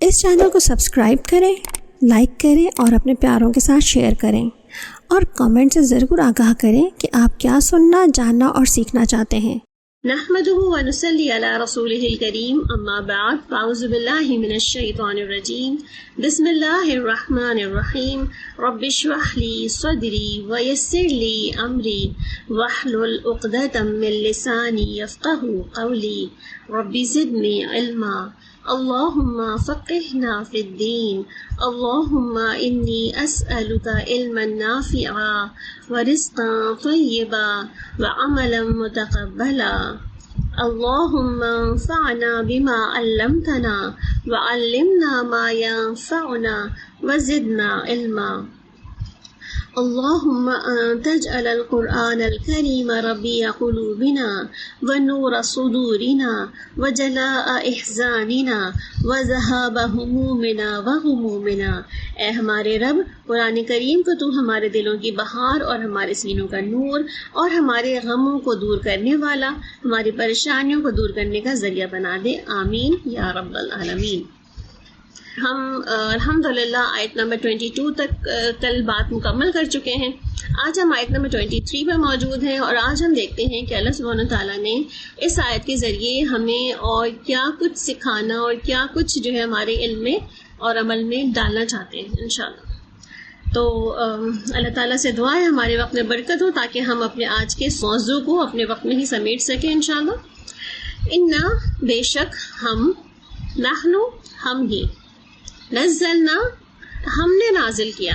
اس channel کو subscribe کریں، like کریں اور اپنے پیاروں کے ساتھ شیئر کریں، اور کامنٹ سے ضرور آگاہ کریں کہ آپ کیا سننا، جاننا اور سیکھنا چاہتے ہیں۔ نحمدہ ونصلی علی رسولہ الکریم، اما بعد، فاعوذ باللہ من الشیطان الرجیم، بسم اللہ الرحمن الرحیم، رب اشرح لی صدری ویسر لی امری واحلل عقدۃ من لسانی یفقہوا قولی، رب زدنی علما، اللہم فقہنا فی الدین، اللہم انی اسألک علما نافعا ورزقا طیبا وعملا متقبلا، اللہم انفعنا بما علمتنا وعلمنا ما ينفعنا وزدنا علما، اللہم تجعل القرآن الکریم ربیع قلوبنا ونور صدورنا وجلاء احزاننا وذہاب ہمومنا وغمومنا۔ اے ہمارے رب، قرآن کریم کو تو ہمارے دلوں کی بہار اور ہمارے سینوں کا نور اور ہمارے غموں کو دور کرنے والا، ہماری پریشانیوں کو دور کرنے کا ذریعہ بنا دے، آمین یا رب العالمین۔ ہم الحمدللہ آیت نمبر 22 تک کل بات مکمل کر چکے ہیں۔ آج ہم آیت نمبر 23 پہ موجود ہیں، اور آج ہم دیکھتے ہیں کہ اللہ سبحانہ تعالیٰ نے اس آیت کے ذریعے ہمیں اور کیا کچھ سکھانا اور کیا کچھ جو ہے ہمارے علم میں اور عمل میں ڈالنا چاہتے ہیں انشاءاللہ۔ تو اللہ تعالیٰ سے دعا ہے ہمارے وقت میں برکت ہو، تاکہ ہم اپنے آج کے موضوع کو اپنے وقت میں ہی سمیٹ سکیں انشاءاللہ۔ انا، بے شک، ہم، نحنو، ہم ہی، نزلنا، ہم نے نازل کیا۔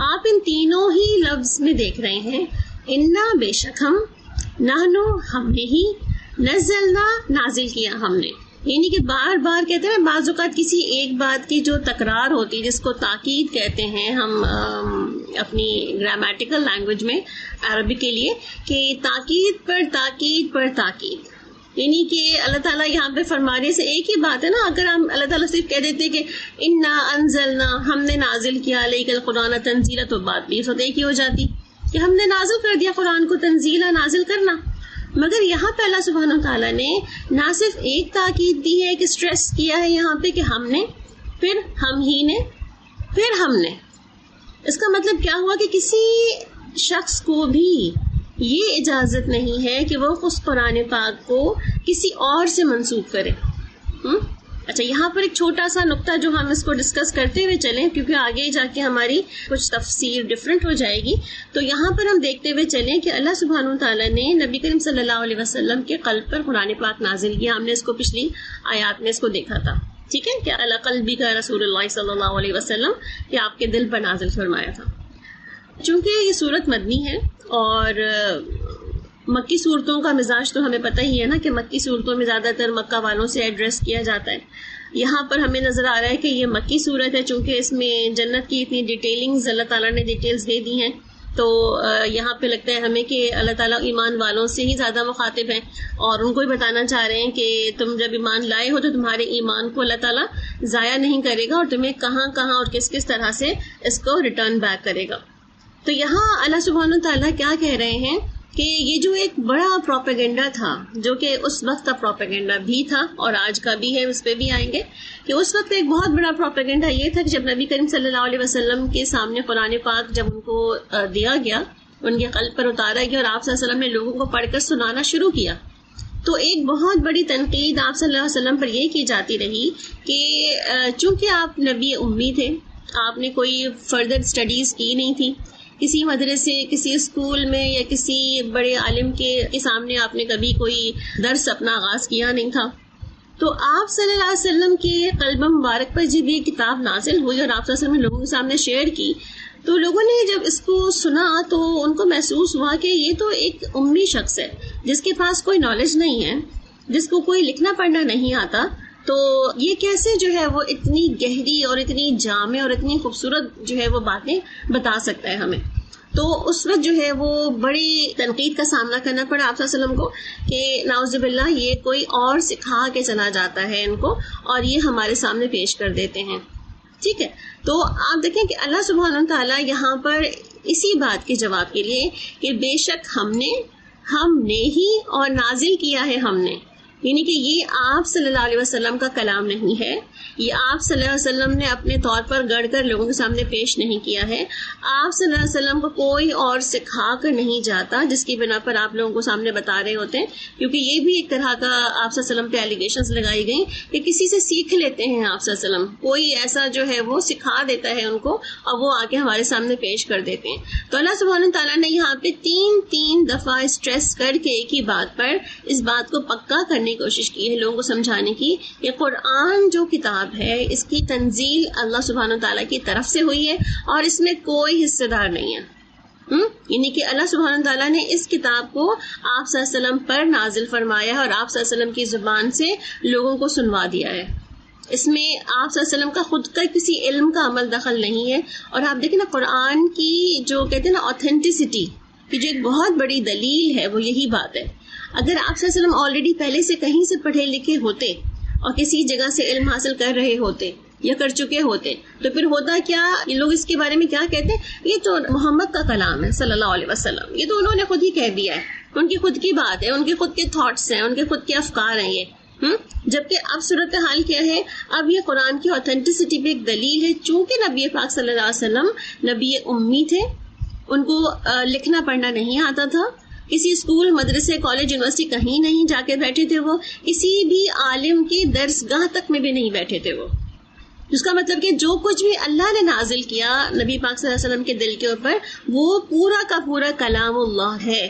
آپ ان تینوں ہی لفظ میں دیکھ رہے ہیں، انا بے شک ہم، نحنو ہم نے ہی، نزلنا نازل کیا ہم نے، یعنی کہ بار بار کہتے ہیں، بعض اوقات کسی ایک بات کی جو تکرار ہوتی ہے جس کو تاکید کہتے ہیں ہم اپنی گرامیٹیکل لینگویج میں عربی کے لیے، کہ تاکید پر تاکید پر تاکید، یعنی کہ اللہ تعالیٰ یہاں پہ فرمانے سے ایک ہی بات ہے نا۔ اگر ہم اللہ تعالیٰ صرف کہہ دیتے کہ انا انزلنا، ہم نے نازل کیا علیک القرآن تنزیلا، تو بات بھی سب ایک ہی ہو جاتی کہ ہم نے نازل کر دیا قرآن کو، تنزیلا نازل کرنا۔ مگر یہاں پہ اللہ سبحانہ تعالیٰ نے نہ صرف ایک تاکید دی ہے، کہ اسٹریس کیا ہے یہاں پہ کہ ہم نے، پھر ہم ہی نے، پھر ہم نے۔ اس کا مطلب کیا ہوا کہ کسی شخص کو بھی یہ اجازت نہیں ہے کہ وہ اس قرآن پاک کو کسی اور سے منسوب کرے۔ اچھا، یہاں پر ایک چھوٹا سا نقطہ جو ہم اس کو ڈسکس کرتے ہوئے چلیں، کیونکہ آگے جا کے ہماری کچھ تفسیر ڈفرینٹ ہو جائے گی، تو یہاں پر ہم دیکھتے ہوئے چلیں کہ اللہ سبحانہ تعالیٰ نے نبی کریم صلی اللہ علیہ وسلم کے قلب پر قرآن پاک نازل کیا۔ ہم نے اس کو پچھلی آیات میں اس کو دیکھا تھا، ٹھیک ہے، کہ اللہ قلبی کا رسول اللہ صلی اللہ علیہ وسلم، کہ آپ کے دل پر نازل فرمایا تھا۔ چونکہ یہ صورت مدنی ہے اور مکی صورتوں کا مزاج تو ہمیں پتہ ہی ہے نا، کہ مکی صورتوں میں زیادہ تر مکہ والوں سے ایڈریس کیا جاتا ہے۔ یہاں پر ہمیں نظر آ رہا ہے کہ یہ مکی صورت ہے، چونکہ اس میں جنت کی اتنی ڈیٹیلنگز اللہ تعالیٰ نے ڈیٹیلز دے دی ہیں، تو یہاں پہ لگتا ہے ہمیں کہ اللہ تعالیٰ ایمان والوں سے ہی زیادہ مخاطب ہیں، اور ان کو بھی بتانا چاہ رہے ہیں کہ تم جب ایمان لائے ہو تو تمہارے ایمان کو اللہ تعالیٰ ضائع نہیں کرے گا، اور تمہیں کہاں کہاں اور کس کس طرح سے اس کو ریٹرن بیک کرے گا۔ تو یہاں اللہ سبحانہ تعالیٰ کیا کہہ رہے ہیں کہ یہ جو ایک بڑا پروپیگنڈا تھا، جو کہ اس وقت کا پروپیگنڈا بھی تھا اور آج کا بھی ہے، اس پہ بھی آئیں گے، کہ اس وقت ایک بہت بڑا پروپیگنڈا یہ تھا کہ جب نبی کریم صلی اللہ علیہ وسلم کے سامنے قرآن پاک جب ان کو دیا گیا، ان کے قلب پر اتارا گیا، اور آپ صلی اللہ علیہ وسلم نے لوگوں کو پڑھ کر سنانا شروع کیا، تو ایک بہت بڑی تنقید آپ صلی اللہ علیہ وسلم پر یہ کی جاتی رہی کہ چونکہ آپ نبی امی تھے، آپ نے کوئی فردر اسٹڈیز کی نہیں تھی، کسی مدرسے، کسی اسکول میں یا کسی بڑے عالم کے سامنے آپ نے کبھی کوئی درس اپنا آغاز کیا نہیں تھا، تو آپ صلی اللہ علیہ وسلم کے قلب مبارک پر جب یہ کتاب نازل ہوئی اور آپ صلی اللہ علیہ وسلم نے لوگوں کے سامنے شیئر کی، تو لوگوں نے جب اس کو سنا تو ان کو محسوس ہوا کہ یہ تو ایک امی شخص ہے، جس کے پاس کوئی نالج نہیں ہے، جس کو کوئی لکھنا پڑھنا نہیں آتا، تو یہ کیسے جو ہے وہ اتنی گہری اور اتنی جامع اور اتنی خوبصورت جو ہے وہ باتیں بتا سکتا ہے ہمیں۔ تو اس وقت جو ہے وہ بڑی تنقید کا سامنا کرنا پڑا آپ صلی اللہ علیہ وسلم کو، کہ نعوذ باللہ یہ کوئی اور سکھا کے چلا جاتا ہے ان کو، اور یہ ہمارے سامنے پیش کر دیتے ہیں، ٹھیک ہے۔ تو آپ دیکھیں کہ اللہ سبحانہ تعالیٰ یہاں پر اسی بات کے جواب کے لیے کہ بے شک ہم نے ہی اور نازل کیا ہے ہم نے، یعنی کہ یہ آپ صلی اللہ علیہ وسلم کا کلام نہیں ہے، یہ آپ صلی اللہ علیہ وسلم نے اپنے طور پر گڑھ کر لوگوں کے سامنے پیش نہیں کیا ہے. آپ صلی اللہ علیہ وسلم کو کوئی اور سکھا کر نہیں جاتا جس کی بنا پر آپ لوگوں کو سامنے بتا رہے ہوتے ہیں، کیونکہ یہ بھی ایک طرح کا آپ صلی اللہ علیہ وسلم پہ ایلیگیشنز لگائی گئی کہ کسی سے سیکھ لیتے ہیں آپ صلی اللہ علیہ وسلم، کوئی ایسا جو ہے وہ سکھا دیتا ہے ان کو اور وہ آ کے ہمارے سامنے پیش کر دیتے ہیں. تو اللہ سبحانہ تعالیٰ نے یہاں پہ تین دفعہ اسٹریس کر کے ایک ہی بات پر اس بات کو پکا کرنے کی کوشش کی ہے، لوگوں کو سمجھانے کی کہ قرآن جو کتاب ہے اس کی تنزیل اللہ سبحانہ تعالیٰ کی طرف سے ہوئی ہے اور اس میں کوئی حصے دار نہیں ہے. یعنی کہ اللہ سبحانہ تعالیٰ نے اس کتاب کو آپ صلی اللہ علیہ وسلم پر نازل فرمایا ہے اور آپ صلی اللہ علیہ وسلم کی زبان سے لوگوں کو سنوا دیا ہے. اس میں آپ صلی اللہ علیہ وسلم کا خود کا کسی علم کا عمل دخل نہیں ہے. اور آپ دیکھیں نا قرآن کی جو کہتے ہیں نا آتھینٹسٹی کی جو ایک بہت بڑی دلیل ہے وہ یہی بات ہے. اگر آپ صلی اللہ علیہ وسلم آلریڈی پہلے سے کہیں سے پڑھے لکھے ہوتے اور کسی جگہ سے علم حاصل کر رہے ہوتے یا کر چکے ہوتے تو پھر ہوتا کیا، یہ لوگ اس کے بارے میں کیا کہتے ہیں، یہ تو محمد کا کلام ہے صلی اللہ علیہ وسلم، یہ تو انہوں نے خود ہی کہہ دیا ہے، ان کی خود کی بات ہے، ان کے خود کے تھاٹس ہیں، ان کے خود کے افکار ہیں یہ. جبکہ اب صورتحال کیا ہے، اب یہ قرآن کی آتھینٹسٹی پہ ایک دلیل ہے. چونکہ نبی پاک صلی اللہ علیہ وسلم نبی امی تھے، ان کو لکھنا پڑھنا نہیں آتا تھا، کسی اسکول مدرسے کالج یونیورسٹی کہیں نہیں جا کے بیٹھے تھے، وہ کسی بھی عالم کی درسگاہ تک میں بھی نہیں بیٹھے تھے. وہ جس کا مطلب کہ جو کچھ بھی اللہ نے نازل کیا نبی پاک صلی اللہ علیہ وسلم کے دل کے اوپر وہ پورا کا پورا کلام اللہ ہے،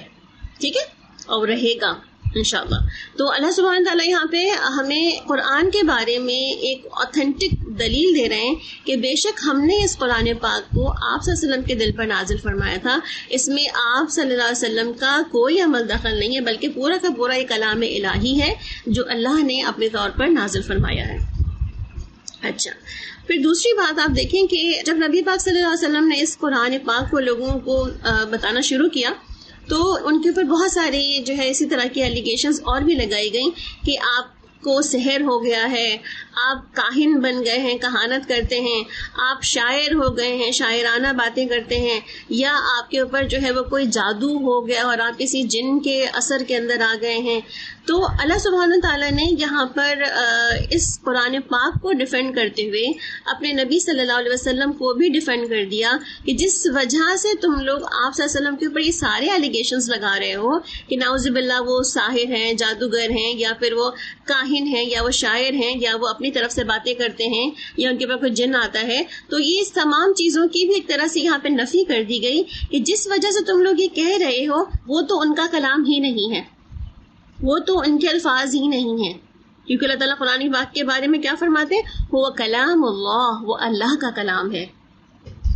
ٹھیک ہے، اور رہے گا انشاءاللہ. تو اللہ سبحانہ تعالیٰ یہاں پہ ہمیں قرآن کے بارے میں ایک آتھینٹک دلیل دے رہے ہیں کہ بے شک ہم نے اس قرآن پاک کو آپ صلی اللہ علیہ وسلم کے دل پر نازل فرمایا تھا، اس میں آپ صلی اللہ علیہ وسلم کا کوئی عمل دخل نہیں ہے، بلکہ پورا کا پورا ایک کلام الہی ہے جو اللہ نے اپنے طور پر نازل فرمایا ہے. اچھا، پھر دوسری بات آپ دیکھیں کہ جب نبی پاک صلی اللہ علیہ وسلم نے اس قرآن پاک کو لوگوں کو بتانا شروع کیا تو ان کے اوپر بہت ساری جو ہے اسی طرح کی ایلیگیشنز اور بھی لگائی گئیں کہ آپ کو سحر ہو گیا ہے، آپ کاہن بن گئے ہیں، کہانت کرتے ہیں، آپ شاعر ہو گئے ہیں، شاعرانہ باتیں کرتے ہیں، یا آپ کے اوپر جو ہے وہ کوئی جادو ہو گیا اور آپ کسی جن کے اثر کے اندر آ گئے ہیں. تو اللہ سبحانہ تعالیٰ نے یہاں پر اس قرآن پاک کو ڈیفینڈ کرتے ہوئے اپنے نبی صلی اللہ علیہ وسلم کو بھی ڈیفینڈ کر دیا کہ جس وجہ سے تم لوگ آپ صلی اللہ علیہ وسلم کے اوپر یہ سارے ایلیگیشنز لگا رہے ہو کہ نعوذ باللہ وہ ساحر ہیں، جادوگر ہیں، یا پھر وہ کاہن ہیں، یا وہ شاعر ہیں، یا وہ اپنی طرف سے باتیں کرتے ہیں، یا ان کے پاس کوئی جن آتا ہے، تو یہ تمام چیزوں کی بھی ایک طرح سے یہاں پہ نفی کر دی گئی کہ جس وجہ سے تم لوگ یہ کہہ رہے ہو وہ تو ان کا کلام ہی نہیں ہے، وہ تو ان کے الفاظ ہی نہیں ہیں. کیونکہ اللہ تعالیٰ قرآن پاک کے بارے میں کیا فرماتے ہیں، وہ کلام اللہ، وہ اللہ کا کلام ہے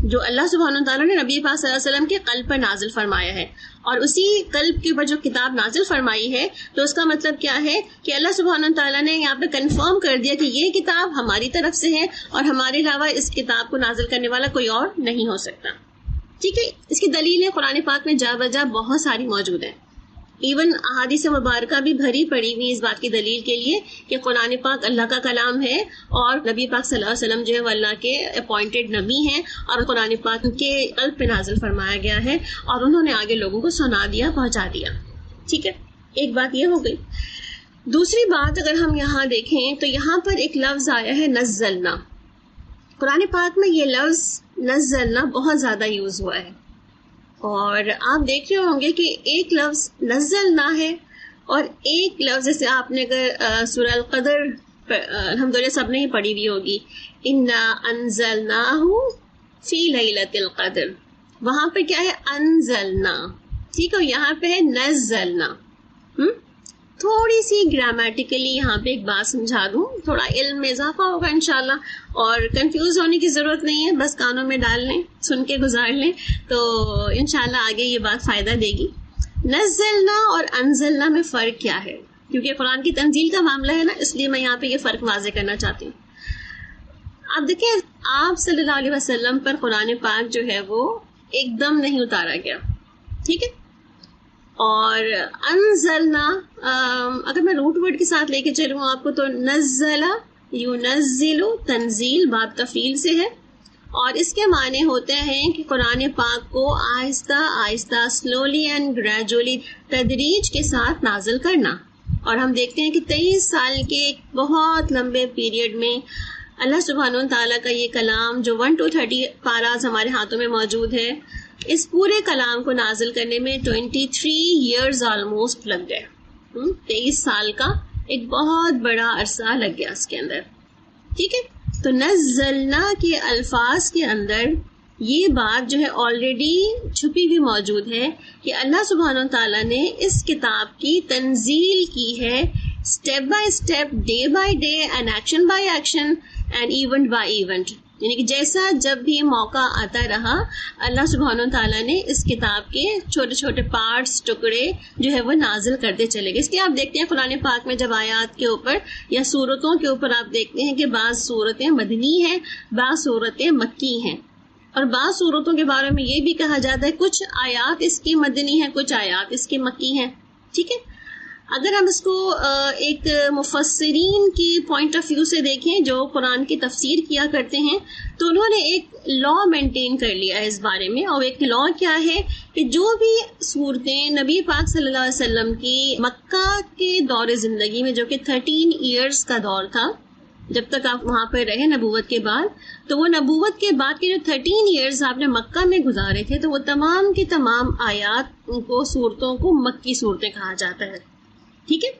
جو اللہ سبحانہ تعالیٰ نے نبی پاک صلی اللہ علیہ وسلم کے قلب پر نازل فرمایا ہے. اور اسی قلب کے اوپر جو کتاب نازل فرمائی ہے تو اس کا مطلب کیا ہے کہ اللہ سبحانہ تعالیٰ نے یہاں پہ کنفرم کر دیا کہ یہ کتاب ہماری طرف سے ہے اور ہمارے علاوہ اس کتاب کو نازل کرنے والا کوئی اور نہیں ہو سکتا. ٹھیک ہے، اس کی دلیلیں قرآن پاک میں جا بجا بہت ساری موجود ہیں. ایون احادیث مبارکہ بھی بھری پڑی ہوئی اس بات کی دلیل کے لیے کہ قرآن پاک اللہ کا کلام ہے اور نبی پاک صلی اللہ علیہ وسلم جو ہے وہ اللہ کے اپوائنٹڈ نبی ہیں اور قرآن پاک کے قلب پہ نازل فرمایا گیا ہے اور انہوں نے آگے لوگوں کو سنا دیا، پہنچا دیا. ٹھیک ہے، ایک بات یہ ہو گئی. دوسری بات اگر ہم یہاں دیکھیں تو یہاں پر ایک لفظ آیا ہے نزلنا. قرآن پاک میں یہ لفظ نزلنا بہت زیادہ یوز ہوا ہے اور آپ دیکھ رہے ہوں گے کہ ایک لفظ نزلنا ہے اور ایک لفظ جیسے آپ نے اگر سورہ القدر الحمدللہ سب نے ہی پڑھی ہوئی ہوگی، انا انزلناہ فی لیلۃ القدر، وہاں پہ کیا ہے انزلنا، ٹھیک ہے، یہاں پہ ہے نزلنا. تھوڑی سی گرامیٹیکلی یہاں پہ ایک بات سمجھا دوں، تھوڑا علم میں اضافہ ہوگا انشاءاللہ، اور کنفیوز ہونے کی ضرورت نہیں ہے، بس کانوں میں ڈال لیں، سن کے گزار لیں تو انشاءاللہ آگے یہ بات فائدہ دے گی. نزلنا اور انزلنا میں فرق کیا ہے؟ کیونکہ قرآن کی تنزیل کا معاملہ ہے نا، اس لیے میں یہاں پہ یہ فرق واضح کرنا چاہتی ہوں. آپ دیکھیں آپ صلی اللہ علیہ وسلم پر قرآن پاک جو ہے وہ ایک دم نہیں اتارا گیا، ٹھیک ہے، اور انزلنا اگر میں روٹ ورڈ کے ساتھ لے کے چلوں آپ کو تو نزلہ ینزل تنزیل باب تفعیل سے ہے اور اس کے معنی ہوتے ہیں کہ قرآن پاک کو آہستہ آہستہ سلولی اینڈ گریجولی تدریج کے ساتھ نازل کرنا. اور ہم دیکھتے ہیں کہ 23 سال کے ایک بہت لمبے پیریڈ میں اللہ سبحانہ و تعالیٰ کا یہ کلام جو 1 to 30 پاراز ہمارے ہاتھوں میں موجود ہے، اس پورے کلام کو نازل کرنے میں 23 ایئرز آلموسٹ لگ گئے. 23 سال کا ایک بہت بڑا عرصہ لگ گیا اس کے اندر. ٹھیک ہے، تو نزلنا کے الفاظ کے اندر یہ بات جو ہے آلریڈی چھپی ہوئی موجود ہے کہ اللہ سبحانہ و تعالیٰ نے اس کتاب کی تنزیل کی ہے step by step, day by day, and action by action, and event by event. یعنی کہ جیسا جب بھی موقع آتا رہا اللہ سبحانہ و تعالیٰ نے اس کتاب کے چھوٹے چھوٹے پارٹس، ٹکڑے جو ہے وہ نازل کرتے چلے گئے. اس لیے آپ دیکھتے ہیں قرآن پاک میں جب آیات کے اوپر یا صورتوں کے اوپر آپ دیکھتے ہیں کہ بعض صورتیں مدنی ہیں، بعض صورتیں مکی ہیں، اور بعض صورتوں کے بارے میں یہ بھی کہا جاتا ہے کچھ آیات اس کی مدنی ہیں، کچھ آیات اس کی مکی ہیں. ٹھیک ہے، اگر ہم اس کو ایک مفسرین کی پوائنٹ آف ویو سے دیکھیں جو قرآن کی تفسیر کیا کرتے ہیں، تو انہوں نے ایک لا مینٹین کر لیا ہے اس بارے میں. اور ایک لا کیا ہے کہ جو بھی صورتیں نبی پاک صلی اللہ علیہ وسلم کی مکہ کے دور زندگی میں، جو کہ 13 ایئرز کا دور تھا، جب تک آپ وہاں پہ رہے نبوت کے بعد، تو وہ نبوت کے بعد کے جو 13 ایئرز آپ نے مکہ میں گزارے تھے، تو وہ تمام کی تمام آیات کو، صورتوں کو مکی صورتیں کہا جاتا ہے. ٹھیک ہے،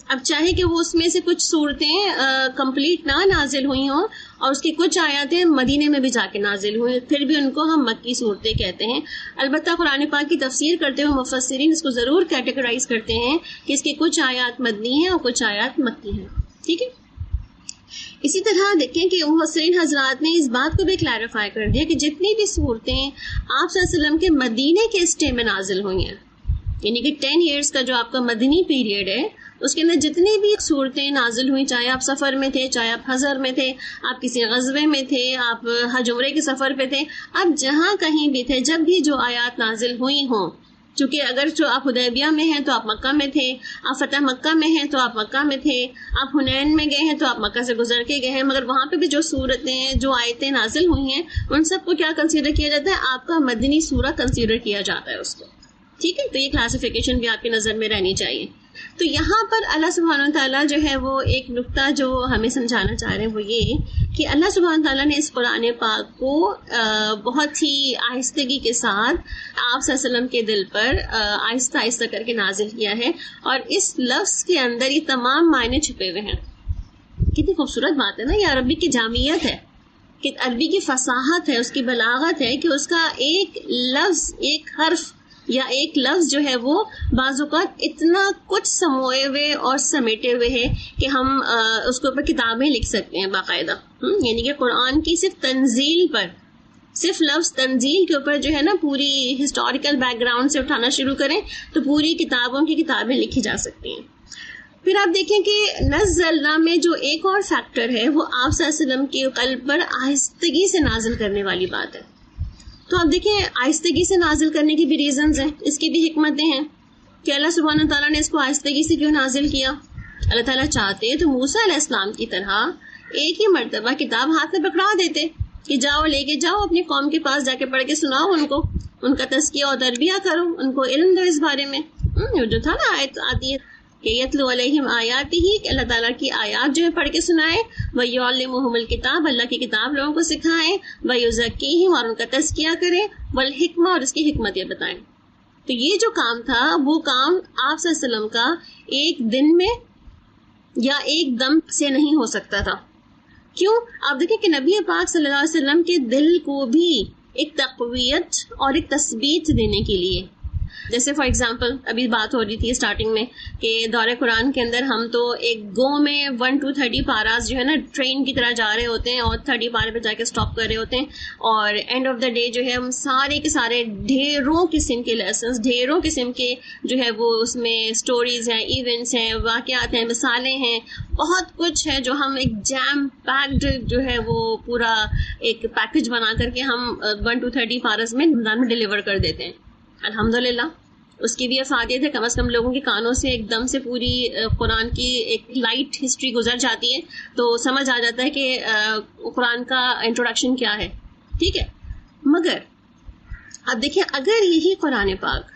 اب چاہے کہ وہ اس میں سے کچھ صورتیں کمپلیٹ نہ نازل ہوئی ہوں اور اس کی کچھ آیاتیں مدینے میں بھی جا کے نازل ہوئی، پھر بھی ان کو ہم مکی صورتیں کہتے ہیں. البتہ قرآن پاک کی تفسیر کرتے ہوئے مفسرین اس کو ضرور کیٹیگرائز کرتے ہیں کہ اس کی کچھ آیات مدنی ہیں اور کچھ آیات مکی ہیں. ٹھیک ہے، اسی طرح دیکھیں کہ مفسرین حضرات نے اس بات کو بھی کلیریفائی کر دیا کہ جتنی بھی صورتیں آپ صلی اللہ علیہ وسلم کے مدینے کے اسٹے میں نازل ہوئی ہیں، یعنی کہ 10 ایئرز کا جو آپ کا مدنی پیریڈ ہے، اس کے اندر جتنی بھی صورتیں نازل ہوئی، چاہے آپ سفر میں تھے، چاہے آپ حضر میں تھے، آپ کسی غزوے میں تھے، آپ حج عمرے کے سفر پہ تھے، آپ جہاں کہیں بھی تھے، جب بھی جو آیات نازل ہوئی ہوں، چونکہ اگر جو آپ حدیبیہ میں ہیں تو آپ مکہ میں تھے، آپ فتح مکہ میں ہیں تو آپ مکہ میں تھے، آپ حنین میں گئے ہیں تو آپ مکہ سے گزر کے گئے ہیں، مگر وہاں پہ بھی جو صورتیں، جو آیتیں نازل ہوئی ہیں، ان سب کو کیا کنسیڈر کیا جاتا ہے؟ آپ کا مدنی سورہ کنسیڈر کیا جاتا ہے اس کو. ٹھیک ہے، تو یہ کلاسیفیکیشن بھی آپ کی نظر میں رہنی چاہیے. تو یہاں پر اللہ سبحانہ تعالیٰ جو ہے وہ ایک نقطہ جو ہمیں سمجھانا چاہ رہے ہیں وہ یہ کہ اللہ سبحانہ تعالیٰ نے اس قرآن پاک کو بہت ہی آہستگی کے ساتھ آپ صلی اللہ علیہ وسلم کے دل پر آہستہ آہستہ کر کے نازل کیا ہے، اور اس لفظ کے اندر یہ تمام معنی چھپے ہوئے ہیں. کتنی خوبصورت بات ہے نا، یہ عربی کی جامعیت ہے، کہ عربی کی فصاحت ہے، اس کی بلاغت ہے کہ اس کا ایک لفظ، ایک حرف یا ایک لفظ جو ہے وہ بعض اوقات اتنا کچھ سموئے ہوئے اور سمیٹے ہوئے ہے کہ ہم اس کے اوپر کتابیں لکھ سکتے ہیں باقاعدہ. یعنی کہ قرآن کی صرف تنزیل پر، صرف لفظ تنزیل کے اوپر جو ہے نا پوری ہسٹوریکل بیک گراؤنڈ سے اٹھانا شروع کریں تو پوری کتابوں کی کتابیں لکھی جا سکتی ہیں. پھر آپ دیکھیں کہ نزلنا میں جو ایک اور فیکٹر ہے وہ آپ صلی اللہ علیہ وسلم کے قلب پر آہستگی سے نازل کرنے والی بات ہے. تو آپ دیکھیں آہستگی سے نازل کرنے کی بھی ریزنز ہیں، اس کی بھی حکمتیں ہیں کہ اللہ سبحانہ تعالیٰ نے اس کو آہستگی سے کیوں نازل کیا. اللہ تعالیٰ چاہتے تو موسیٰ علیہ السلام کی طرح ایک ہی مرتبہ کتاب ہاتھ میں پکڑا دیتے کہ جاؤ لے کے جاؤ اپنی قوم کے پاس، جا کے پڑھ کے سناؤ ان کو، ان کا تزکیہ اور تربیہ کرو، ان کو علم دو اس بارے میں. جو تھا نا آیت آتی ہے کہ یتلو علیہم آیاتہ، کہ اللہ تعالیٰ کی آیات جو ہے پڑھ کے سنائے، وَيُعَلِّمُهُمُ الْكِتَابَ، اللہ کی کتاب لوگوں کو سکھائیں، وَيُزَكِّيهِمْ، اور ان کا تزکیہ کریں، وَالْحِکْمَةَ، اور اس کی حکمتیں بتائیں. تو یہ جو کام تھا وہ کام آپ صلی اللہ علیہ وسلم کا ایک دن میں یا ایک دم سے نہیں ہو سکتا تھا. کیوں؟ آپ دیکھیں کہ نبی پاک صلی اللہ علیہ وسلم کے دل کو بھی ایک تقویت اور ایک تثبیت دینے کے لیے، جیسے فار ایگزامپل ابھی بات ہو رہی تھی اسٹارٹنگ میں کہ دور قرآن کے اندر ہم تو ایک گو میں 1 to 30 پاراز جو ہے نا ٹرین کی طرح جا رہے ہوتے ہیں اور 30 پارے پہ جا کے اسٹاپ کر رہے ہوتے ہیں، اور اینڈ آف دا ڈے جو ہے ہم سارے کے سارے ڈھیروں قسم کے لیسنس، ڈھیروں قسم کے جو ہے وہ اس میں اسٹوریز ہیں، ایونٹس ہیں، واقعات ہیں، مثالیں ہیں، بہت کچھ ہے جو ہم ایک جیم پیکڈ جو ہے وہ پورا ایک پیکج بنا کر کے ہم 1 to 30 پارس میں رمضان میں ڈلیور کر دیتے ہیں. الحمدللہ اس کی بھی افادیت ہے، کم از کم لوگوں کے کانوں سے ایک دم سے پوری قرآن کی ایک لائٹ ہسٹری گزر جاتی ہے تو سمجھ آ جاتا ہے کہ قرآن کا انٹروڈکشن کیا ہے. ٹھیک ہے، مگر اب دیکھیں اگر یہی قرآن پاک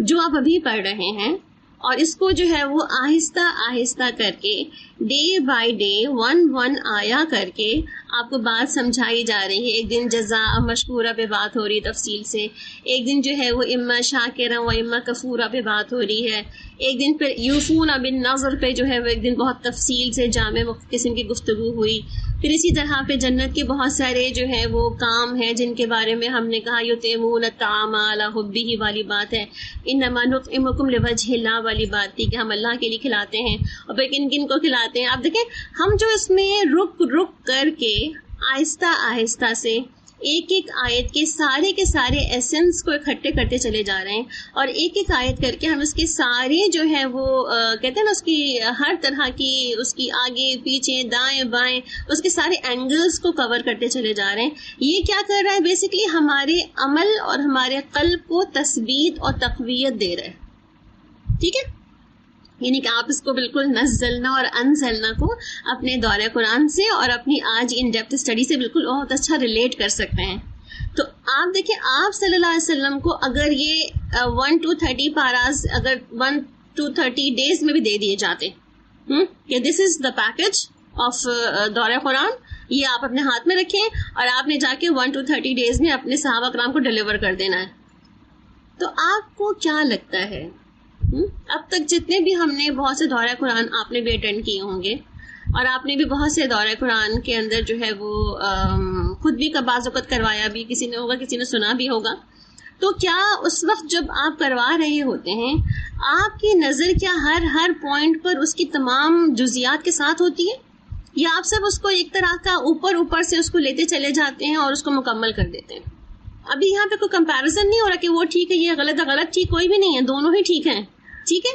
جو آپ ابھی پڑھ رہے ہیں اور اس کو جو ہے وہ آہستہ آہستہ کر کے ڈے بائی ڈے 1 آیا کر کے آپ کو بات سمجھائی جا رہی ہے. ایک دن جزا مشکورہ پہ بات ہو رہی ہے تفصیل سے, ایک دن جو ہے وہ اما شاکرہ و اما کفورہ پہ بات ہو رہی ہے, ایک دن پھر یوفون بالنظر پہ جو ہے وہ ایک دن بہت تفصیل سے جامع قسم کی گفتگو ہوئی. پھر اسی طرح پہ جنت کے بہت سارے جو ہے وہ کام ہیں جن کے بارے میں ہم نے کہا یطعمون الطعام علی حبہ والی بات ہے, انما نطعمکم لوجہ اللہ والی بات تھی کہ ہم اللہ کے لیے کھلاتے ہیں. اور پھر کن کن کو کھلاتے ہیں آپ دیکھیں, ہم جو اس میں رک رک کر کے آہستہ آہستہ سے ایک ایک آیت کے سارے ایسنس کو اکٹھے کرتے چلے جا رہے ہیں, اور ایک ایک آیت کر کے ہم اس کے سارے جو ہے وہ کہتے ہیں نا اس کی ہر طرح کی اس کی آگے پیچھے دائیں بائیں اس کے سارے اینگلز کو کور کرتے چلے جا رہے ہیں. یہ کیا کر رہا ہے بیسیکلی ہمارے عمل اور ہمارے قلب کو تثبیت اور تقویت دے رہا ہے. ٹھیک ہے, یعنی کہ آپ اس کو بالکل نزلنا اور انزلنا کو اپنے دورہ قرآن سے اور اپنی آج ان ڈیپتھ اسٹڈی سے بالکل بہت اچھا ریلیٹ کر سکتے ہیں. تو آپ دیکھیں آپ صلی اللہ علیہ وسلم کو اگر یہ 1 to 30 پاراز اگر 1 to 30 ڈیز میں بھی دے دیے جاتے کہ دس از دا پیکج آف دورہ قرآن, یہ آپ اپنے ہاتھ میں رکھیں اور آپ نے جا کے 1 to 30 ڈیز میں اپنے صحابہ کرام کو ڈلیور کر دینا ہے, تو آپ کو کیا لگتا ہے اب تک جتنے بھی ہم نے بہت سے دورہ قرآن آپ نے بھی اٹینڈ کیے ہوں گے, اور آپ نے بھی بہت سے دورہ قرآن کے اندر جو ہے وہ خود بھی بعض اوقات کروایا بھی, کسی نے ہوگا کسی نے سنا بھی ہوگا, تو کیا اس وقت جب آپ کروا رہے ہوتے ہیں آپ کی نظر کیا ہر پوائنٹ پر اس کی تمام جزیات کے ساتھ ہوتی ہے, یا آپ سب اس کو ایک طرح کا اوپر سے اس کو لیتے چلے جاتے ہیں اور اس کو مکمل کر دیتے ہیں؟ ابھی یہاں پہ کوئی کمپیریزن نہیں ہو رہا کہ وہ ٹھیک ہے یہ غلط ہے, غلط ٹھیک کوئی بھی نہیں ہے, دونوں ہی ٹھیک ہیں. ٹھیک ہے,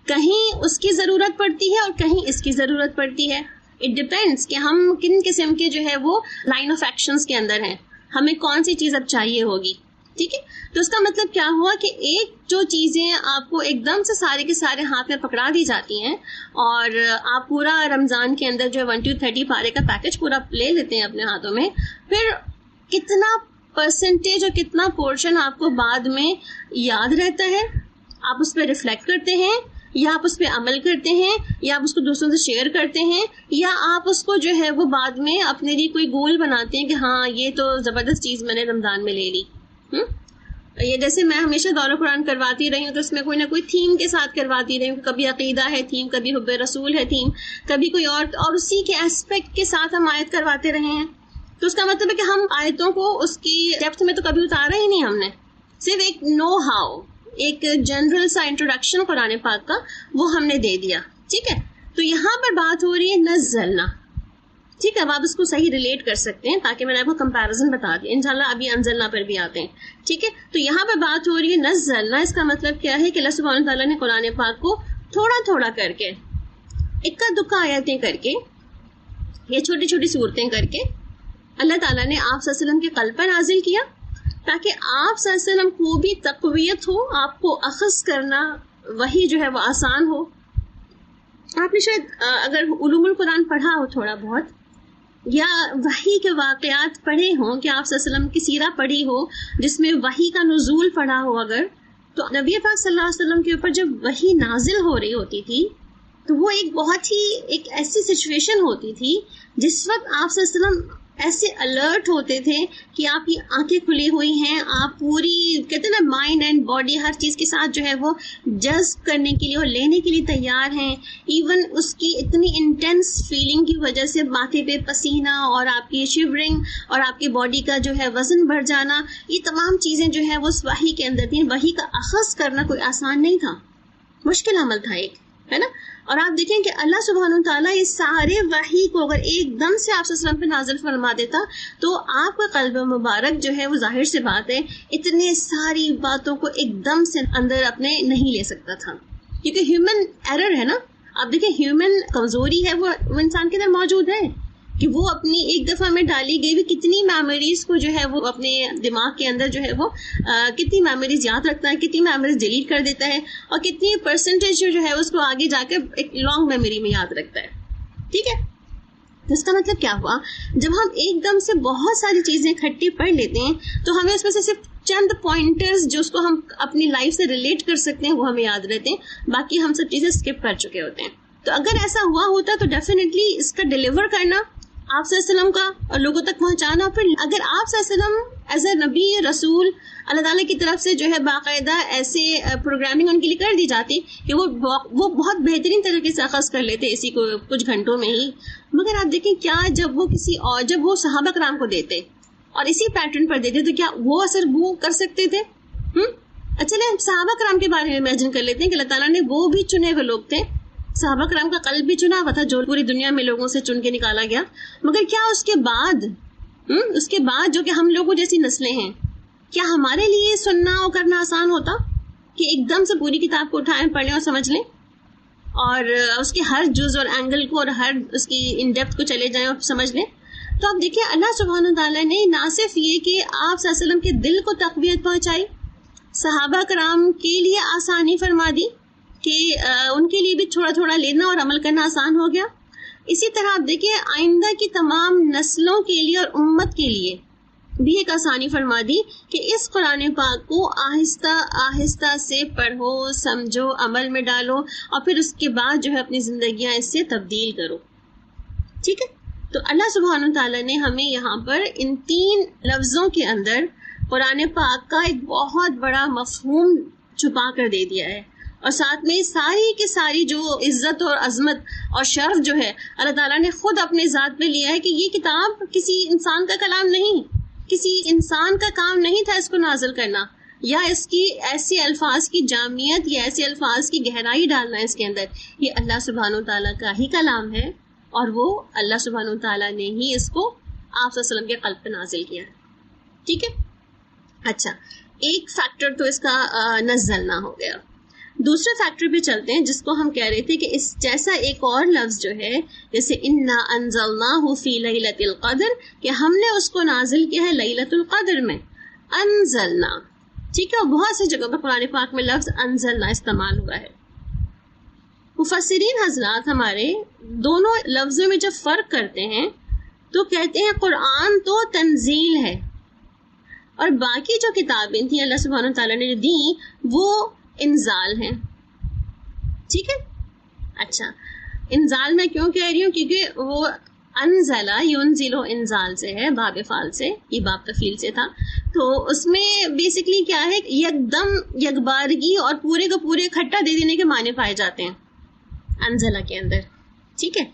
کہیں اس کی ضرورت پڑتی ہے اور کہیں اس کی ضرورت پڑتی ہے. اٹ ڈپینڈس کہ ہم کن قسم کے جو ہے وہ لائن آف ایکشنز کے اندر ہیں, ہمیں کون سی چیز اب چاہیے ہوگی. ٹھیک ہے, تو اس کا مطلب کیا ہوا کہ ایک جو چیزیں آپ کو ایک دم سے سارے کے سارے ہاتھ میں پکڑا دی جاتی ہیں اور آپ پورا رمضان کے اندر جو 1 to 30 پارے کا پیکج پورا لے لیتے ہیں اپنے ہاتھوں میں, پھر کتنا پرسنٹیج اور کتنا پورشن آپ کو بعد میں یاد رہتا ہے, آپ اس پہ ریفلیکٹ کرتے ہیں, یا آپ اس پہ عمل کرتے ہیں, یا آپ اس کو دوسروں سے شیئر کرتے ہیں, یا آپ اس کو جو ہے وہ بعد میں اپنے لیے کوئی گول بناتے ہیں کہ ہاں یہ تو زبردست چیز میں نے رمضان میں لے لی. یہ جیسے میں ہمیشہ دورہ قرآن کرواتی رہی ہوں تو اس میں کوئی نہ کوئی تھیم کے ساتھ کرواتی رہی ہوں, کبھی عقیدہ ہے تھیم, کبھی حب رسول ہے تھیم, کبھی کوئی اور اسی کے ایسپیکٹ کے ساتھ ہم آیت کرواتے رہے ہیں. تو اس کا مطلب ہے کہ ہم آیتوں کو اس کی ڈیپتھ میں تو کبھی اتارا ہی نہیں, ہم نے صرف ایک نو ہاؤ, ایک جنرل سا انٹروڈکشن قرآن پاک کا وہ ہم نے دے دیا. ٹھیک ہے, تو یہاں پر بات ہو رہی ہے نزلنا. ٹھیک ہے, اب آپ اس کو صحیح ریلیٹ کر سکتے ہیں تاکہ میں نے آپ کو کمپیریزن بتا دیا, انشاءاللہ ابھی انزلنا پر بھی آتے ہیں. ٹھیک ہے, تو یہاں پر بات ہو رہی ہے نزلنا. اس کا مطلب کیا ہے کہ اللہ سبحانہ تعالیٰ نے قرآن پاک کو تھوڑا تھوڑا کر کے, اکا دکا آیتیں کر کے, یا چھوٹی چھوٹی صورتیں کر کے اللہ تعالیٰ نے آپ صلی اللہ علیہ وسلم کے قلب پر نازل کیا تاکہ آپ صلی اللہ علیہ وسلم کو بھی تقویت ہو, آپ کو اخذ کرنا وہی جو ہے وہ آسان ہو. آپ نے شاید اگر علوم القرآن پڑھا ہو تھوڑا بہت, یا وحی کے واقعات پڑھے ہوں کہ آپ صلی اللہ علیہ وسلم کی سیرہ پڑھی ہو جس میں وحی کا نزول پڑھا ہو اگر, تو نبی پاک صلی اللہ علیہ وسلم کے اوپر جب وحی نازل ہو رہی ہوتی تھی تو وہ ایک بہت ہی ایک ایسی سچویشن ہوتی تھی جس وقت آپ صلی اللہ علیہ وسلم ایسے الرٹ ہوتے تھے کہ آپ کی آنکھیں کھلی ہوئی ہیں, آپ پوری کہتے ہیں نا مائنڈ اینڈ باڈی ہر چیز کے ساتھ جو ہے وہ جذب کرنے کے لیے اور لینے کے لیے تیار ہیں. ایون اس کی اتنی انٹینس فیلنگ کی وجہ سے ماتھے پہ پسینہ اور آپ کی شیورنگ اور آپ کی باڈی کا جو ہے وزن بڑھ جانا, یہ تمام چیزیں جو ہے وہ اس وحی کے اندر تھیں. وحی کا اخذ کرنا کوئی آسان نہیں تھا, مشکل عمل تھا ایک, ہے نا. اور آپ دیکھیں کہ اللہ سبحانہ وتعالیٰ یہ سارے وحی کو اگر ایک دم سے آپ صلی اللہ علیہ وسلم پہ نازل فرما دیتا تو آپ کا قلب مبارک جو ہے وہ ظاہر سے بات ہے اتنے ساری باتوں کو ایک دم سے اندر اپنے نہیں لے سکتا تھا, کیونکہ ہیومن ایرر ہے نا. آپ دیکھیں ہیومن کمزوری ہے وہ انسان کے اندر موجود ہے کہ وہ اپنی ایک دفعہ میں ڈالی گئی بھی کتنی میموریز کو جو ہے وہ اپنے دماغ کے اندر جو ہے وہ کتنی میموریز یاد رکھتا ہے, کتنی میموریز ڈیلیٹ کر دیتا ہے, اور کتنی پرسنٹیج جو ہے اس کو آگے جا کے ایک لانگ میموری میں یاد رکھتا ہے. ٹھیک ہے, اس کا مطلب کیا ہوا, جب ہم ایک دم سے بہت ساری چیزیں اکٹھی پڑھ لیتے ہیں تو ہمیں اس میں سے صرف چند پوائنٹرز جو اس کو ہم اپنی لائف سے ریلیٹ کر سکتے ہیں وہ ہمیں یاد رہتے ہیں, باقی ہم سب چیزیں اسکپ کر چکے ہوتے ہیں. تو اگر ایسا ہوا ہوتا تو ڈیفینیٹلی اس کا ڈیلیور کرنا آپ صلی اللہ علیہ وسلم کا اور لوگوں تک پہنچانا, پھر اگر آپ صلی اللہ علیہ وسلم ایز اے نبی رسول اللہ تعالیٰ کی طرف سے جو ہے باقاعدہ ایسے پروگرامنگ ان کے لیے کر دی جاتی کہ وہ بہت بہترین طریقے سے اخذ کر لیتے اسی کو کچھ گھنٹوں میں ہی. مگر آپ دیکھیں کیا جب وہ صحابہ کرام کو دیتے اور اسی پیٹرن پر دیتے تو کیا وہ اثر وہ کر سکتے تھے؟ چلیں ہم صحابہ کرام کے بارے میں امیجن کر لیتے ہیں کہ اللہ تعالیٰ نے وہ بھی چنے ہوئے لوگ تھے, صحابہ کرام کا قلب بھی چنا ہوا تھا جو پوری دنیا میں لوگوں سے چن کے نکالا گیا. مگر کیا اس کے بعد جو کہ ہم لوگوں جیسی نسلیں ہیں, کیا ہمارے لیے سننا اور کرنا آسان ہوتا کہ ایک دم سے پوری کتاب کو اٹھائیں, پڑھیں اور سمجھ لیں اور اس کے ہر جز اور اینگل کو اور ہر اس کی ان ڈیپتھ کو چلے جائیں اور سمجھ لیں؟ تو آپ دیکھیں اللہ سبحانہ تعالیٰ نے نہ صرف یہ کہ آپ صلی اللہ علیہ وسلم کے دل کو تقویت پہنچائی, صحابہ کرام کے لیے آسانی فرما دی کہ ان کے لیے بھی تھوڑا تھوڑا لینا اور عمل کرنا آسان ہو گیا. اسی طرح آپ دیکھیں آئندہ کی تمام نسلوں کے لیے اور امت کے لیے بھی ایک آسانی فرما دی کہ اس قرآن پاک کو آہستہ آہستہ سے پڑھو, سمجھو, عمل میں ڈالو اور پھر اس کے بعد جو ہے اپنی زندگیاں اس سے تبدیل کرو. ٹھیک ہے, تو اللہ سبحانہ تعالیٰ نے ہمیں یہاں پر ان 3 لفظوں کے اندر قرآن پاک کا ایک بہت بڑا مفہوم چھپا کر دے دیا ہے, اور ساتھ میں ساری کی ساری جو عزت اور عظمت اور شرف جو ہے اللہ تعالیٰ نے خود اپنے ذات پہ لیا ہے کہ یہ کتاب کسی انسان کا کلام نہیں, کسی انسان کا کام نہیں تھا اس کو نازل کرنا یا اس کی ایسے الفاظ کی جامعیت یا ایسے الفاظ کی گہرائی ڈالنا اس کے اندر. یہ اللہ سبحانہ تعالیٰ کا ہی کلام ہے اور وہ اللہ سبحانہ تعالیٰ نے ہی اس کو آپ صلی اللہ علیہ وسلم کے قلب پہ نازل کیا ہے. ٹھیک ہے, اچھا ایک فیکٹر تو اس کا نزلنا ہو گیا. دوسرے فیکٹر پہ چلتے ہیں جس کو ہم کہہ رہے تھے کہ اس جیسا ایک اور لفظ جو ہے جیسے انا انزلناہ فی لیلۃ القدر, کہ ہم نے اس کو نازل کیا ہے لیلۃ القدر میں. انزلنا, ٹھیک ہے, اور بہت سی جگہ پر قرآن پاک میں لفظ انزلنا استعمال ہوا ہے. مفسرین حضرات ہمارے دونوں لفظوں میں جب فرق کرتے ہیں تو کہتے ہیں قرآن تو تنزیل ہے اور باقی جو کتابیں تھیں اللہ سبحانہ تعالیٰ نے دی وہ انزال ہیں. ٹھیک ہے, اچھا انزال میں کیوں کہہ رہی ہوں کیونکہ وہ انزلہ ینزل انزال سے ہے, باب فعل سے, یہ باب تفعیل سے تھا. تو اس میں بیسکلی کیا ہے, یکدم یکبارگی اور پورے کو پورے اکٹھا دے دینے کے معنی پائے جاتے ہیں انزلہ کے اندر. ٹھیک ہے,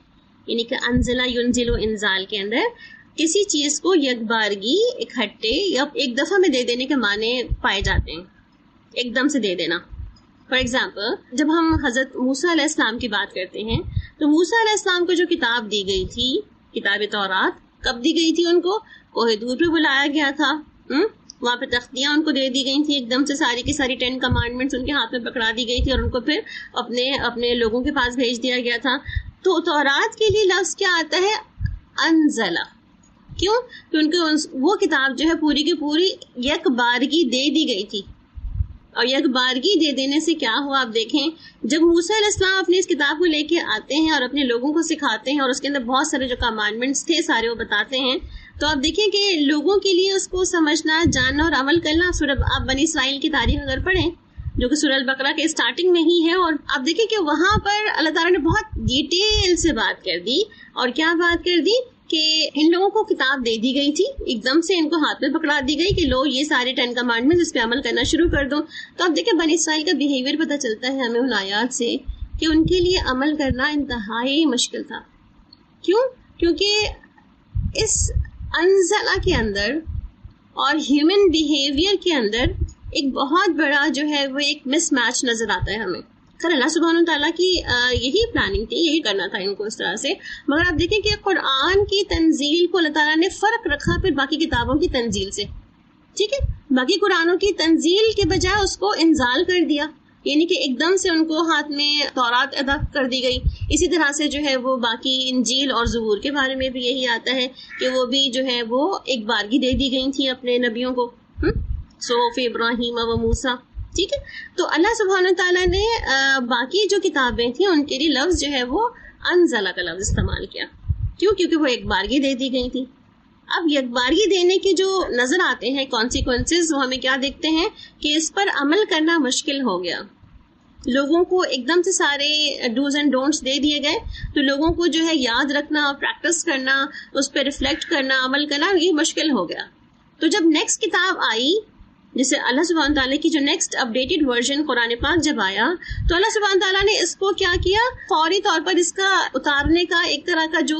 یعنی کہ انزلہ ینزل انزال کے اندر کسی چیز کو یکبارگی اکٹھے یا ایک دفعہ میں دے دینے کے معنی پائے جاتے ہیں, ایک دم سے دے دینا. فار ایگزامپل جب ہم حضرت موسیٰ علیہ السلام کی بات کرتے ہیں تو موسیٰ علیہ السلام کو جو کتاب دی گئی تھی, کتاب تورات, کب دی گئی تھی ان کو؟ کوہ دور پہ بلایا گیا تھا, وہاں پہ تختیاں ان کو دے دی گئی تھی, ایک دم سے ساری کی ساری 10 کمانڈمنٹس ان کے ہاتھ میں پکڑا دی گئی تھی اور ان کو پھر اپنے لوگوں کے پاس بھیج دیا گیا تھا. تو تورات کے لیے لفظ کیا آتا ہے؟ انزلہ. کیوں؟ کیونکہ وہ کتاب جو ہے پوری کی پوری یک بارگی دے دی گئی تھی, اور یک بارگی دے دینے سے کیا ہوا آپ دیکھیں, جب موسیٰ علیہ السلام اپنی اس کتاب کو لے کے آتے ہیں اور اپنے لوگوں کو سکھاتے ہیں اور اس کے اندر بہت سارے جو کمانڈمنٹس تھے سارے وہ بتاتے ہیں, تو آپ دیکھیں کہ لوگوں کے لیے اس کو سمجھنا, جاننا اور عمل کرنا. آپ بنی اسرائیل کی تاریخ اگر پڑھیں جو کہ سورہ البقرہ کے اسٹارٹنگ میں ہی ہے, اور آپ دیکھیں کہ وہاں پر اللہ تعالیٰ نے بہت ڈیٹیل سے بات کر دی. اور کیا بات کر دی کہ ان لوگوں کو کتاب دے دی گئی تھی, ایک دم سے ان کو ہاتھ میں پکڑا دی گئی کہ لو یہ سارے 10 کمانڈمنٹس اس پہ عمل کرنا شروع کر دو. تو اب دیکھیں بنی اسرائیل کا بیہیویئر پتہ چلتا ہے ہمیں ان آیات سے کہ ان کے لیے عمل کرنا انتہائی مشکل تھا. کیوں؟ کیونکہ اس انزلہ کے اندر اور ہیومن بیہیویئر کے اندر ایک بہت بڑا جو ہے وہ ایک مس میچ نظر آتا ہے ہمیں. خیر اللہ سبحانہ تعالیٰ کی یہی پلاننگ تھی, یہی کرنا تھا ان کو اس طرح سے. مگر آپ دیکھیں کہ قرآن کی تنزیل کو اللہ تعالیٰ نے فرق رکھا پھر باقی کتابوں کی تنزیل سے. ٹھیک ہے, باقی قرآنوں کی تنزیل کے بجائے اس کو انزال کر دیا, یعنی کہ ایک دم سے ان کو ہاتھ میں تورات ادا کر دی گئی. اسی طرح سے جو ہے وہ باقی انجیل اور زبور کے بارے میں بھی یہی آتا ہے کہ وہ بھی جو ہے وہ ایک بارگی دے دی گئی تھی اپنے نبیوں کو, صحف ابراہیم و موسیٰ. ٹھیک ہے, تو اللہ سبحانہ تعالیٰ نے باقی جو کتابیں تھیں ان کے لیے لفظ جو ہے وہ انزلہ کا لفظ استعمال کیا. کیوں؟ کیونکہ وہ ایک بارگی دے دی گئی تھی. اب یکباری دینے کے جو نظر آتے ہیں کانسیکوینسز، وہ ہمیں کیا دیکھتے ہیں کہ اس پر عمل کرنا مشکل ہو گیا. لوگوں کو ایک دم سے سارے ڈوز اینڈ ڈونٹس دے دیے گئے، تو لوگوں کو جو ہے یاد رکھنا، پریکٹس کرنا، اس پہ ریفلیکٹ کرنا، عمل کرنا، یہ مشکل ہو گیا. تو جب نیکسٹ کتاب آئی، جیسے اللہ سبحانہ تعالیٰ کی جو نیکسٹ اپڈیٹڈ ورژن قرآن پاک جب آیا، تو اللہ سبحانہ تعالیٰ نے اس کو کیا کیا، فوری طور پر اس کا اتارنے کا ایک طرح کا جو